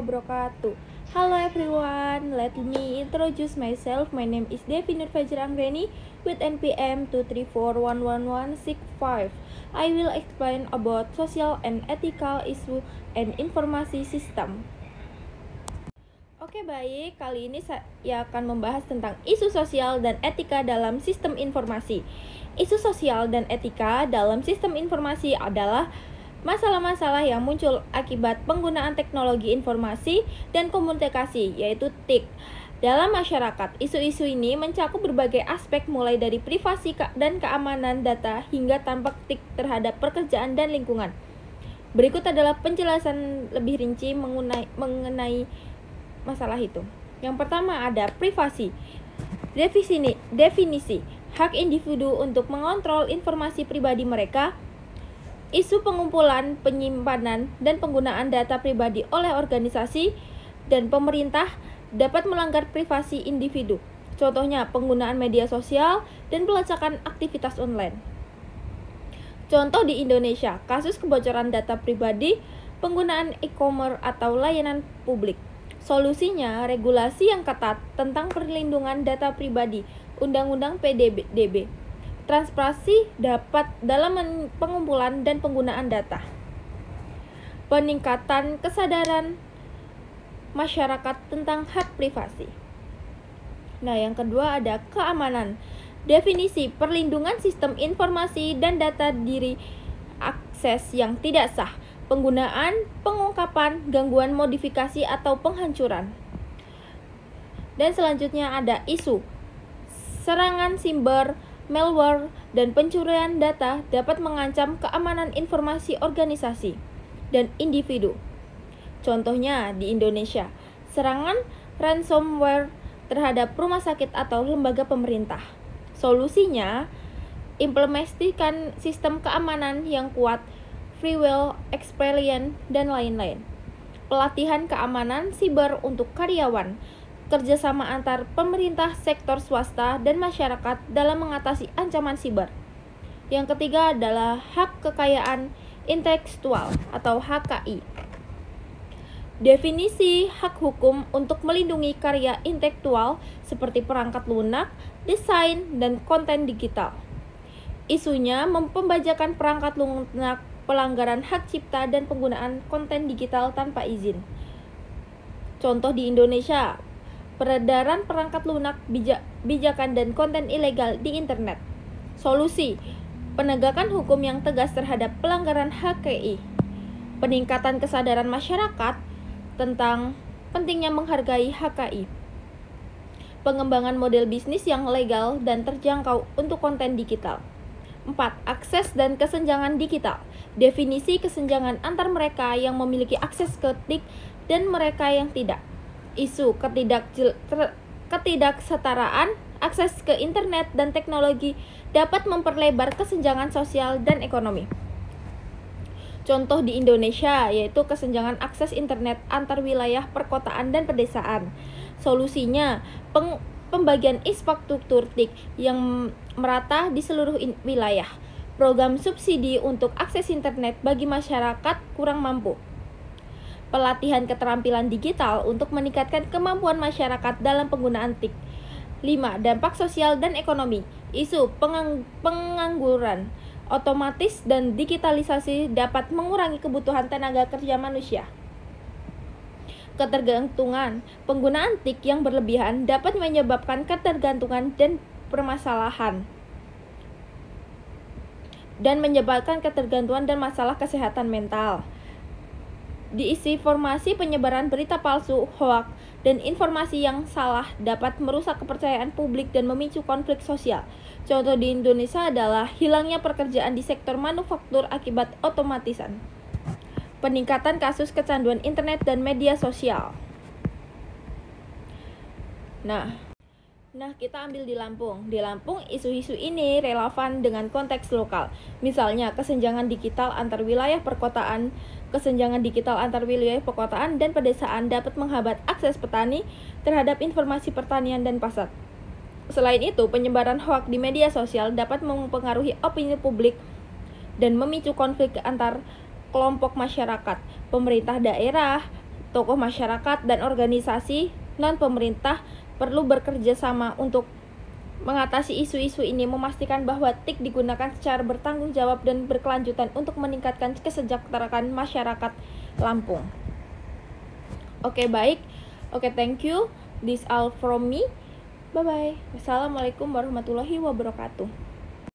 wabarakatuh. Hello everyone, let me introduce myself. My name is Devi Nur Fajr Anggreni with NPM 234111165. I will explain about social and ethical issue and informasi system. Oke baik, kali ini saya akan membahas tentang isu sosial dan etika dalam sistem informasi. Isu sosial dan etika dalam sistem informasi adalah masalah-masalah yang muncul akibat penggunaan teknologi informasi dan komunikasi, yaitu TIK. Dalam masyarakat, isu-isu ini mencakup berbagai aspek mulai dari privasi dan keamanan data hingga dampak TIK terhadap pekerjaan dan lingkungan. Berikut adalah penjelasan lebih rinci mengenai masalah itu. Yang pertama ada privasi. Definisi hak individu untuk mengontrol informasi pribadi mereka. Isu pengumpulan, penyimpanan, dan penggunaan data pribadi oleh organisasi dan pemerintah dapat melanggar privasi individu. Contohnya penggunaan media sosial dan pelacakan aktivitas online. Contoh di Indonesia, kasus kebocoran data pribadi, penggunaan e-commerce atau layanan publik. Solusinya, regulasi yang ketat tentang perlindungan data pribadi, Undang-Undang PDB. Transparansi dapat dalam pengumpulan dan penggunaan data. Peningkatan kesadaran masyarakat tentang hak privasi. Nah, yang kedua ada keamanan. Definisi perlindungan sistem informasi dan data diri akses yang tidak sah, penggunaan, pengungkapan, gangguan, modifikasi atau penghancuran. Dan selanjutnya ada isu serangan siber, malware, dan pencurian data dapat mengancam keamanan informasi organisasi dan individu. Contohnya di Indonesia, serangan ransomware terhadap rumah sakit atau lembaga pemerintah. Solusinya, implementasikan sistem keamanan yang kuat, free will, experience, dan lain-lain. Pelatihan keamanan siber untuk karyawan, kerjasama antar pemerintah, sektor swasta, dan masyarakat dalam mengatasi ancaman siber. Yang ketiga adalah hak kekayaan intelektual atau HKI. Definisi hak hukum untuk melindungi karya intelektual seperti perangkat lunak, desain, dan konten digital. Isunya pembajakan perangkat lunak, pelanggaran hak cipta, dan penggunaan konten digital tanpa izin. Contoh di Indonesia, peredaran perangkat lunak, bijakan, dan konten ilegal di internet. Solusi, penegakan hukum yang tegas terhadap pelanggaran HKI. Peningkatan kesadaran masyarakat tentang pentingnya menghargai HKI. Pengembangan model bisnis yang legal dan terjangkau untuk konten digital. 4. Akses dan kesenjangan digital. Definisi kesenjangan antar mereka yang memiliki akses ke TIK dan mereka yang tidak. Isu ketidaksetaraan akses ke internet dan teknologi dapat memperlebar kesenjangan sosial dan ekonomi. Contoh di Indonesia yaitu kesenjangan akses internet antar wilayah perkotaan dan pedesaan. Solusinya, pembagian infrastruktur TIK yang merata di seluruh wilayah. Program subsidi untuk akses internet bagi masyarakat kurang mampu. Pelatihan keterampilan digital untuk meningkatkan kemampuan masyarakat dalam penggunaan TIK. 5. Dampak sosial dan ekonomi. Isu pengangguran otomatis dan digitalisasi dapat mengurangi kebutuhan tenaga kerja manusia. Ketergantungan. Penggunaan TIK yang berlebihan dapat menyebabkan ketergantungan dan permasalahan dan menyebabkan ketergantungan dan masalah kesehatan mental. Disinformasi, penyebaran berita palsu, hoaks, dan informasi yang salah dapat merusak kepercayaan publik dan memicu konflik sosial. Contoh di Indonesia adalah hilangnya pekerjaan di sektor manufaktur akibat otomatisan. Peningkatan kasus kecanduan internet dan media sosial. Nah, kita ambil di Lampung. Di Lampung, isu-isu ini relevan dengan konteks lokal. Misalnya, kesenjangan digital antar wilayah perkotaan, kesenjangan digital antar wilayah perkotaan dan pedesaan dapat menghambat akses petani terhadap informasi pertanian dan pasar. Selain itu, penyebaran hoaks di media sosial dapat mempengaruhi opini publik dan memicu konflik antar kelompok masyarakat, pemerintah daerah, Tokoh masyarakat dan organisasi non-pemerintah perlu bekerja sama untuk mengatasi isu-isu ini, memastikan bahwa TIK digunakan secara bertanggung jawab dan berkelanjutan untuk meningkatkan kesejahteraan masyarakat Lampung. Oke, baik. Oke, thank you. This all from me. Bye-bye. Wassalamualaikum warahmatullahi wabarakatuh.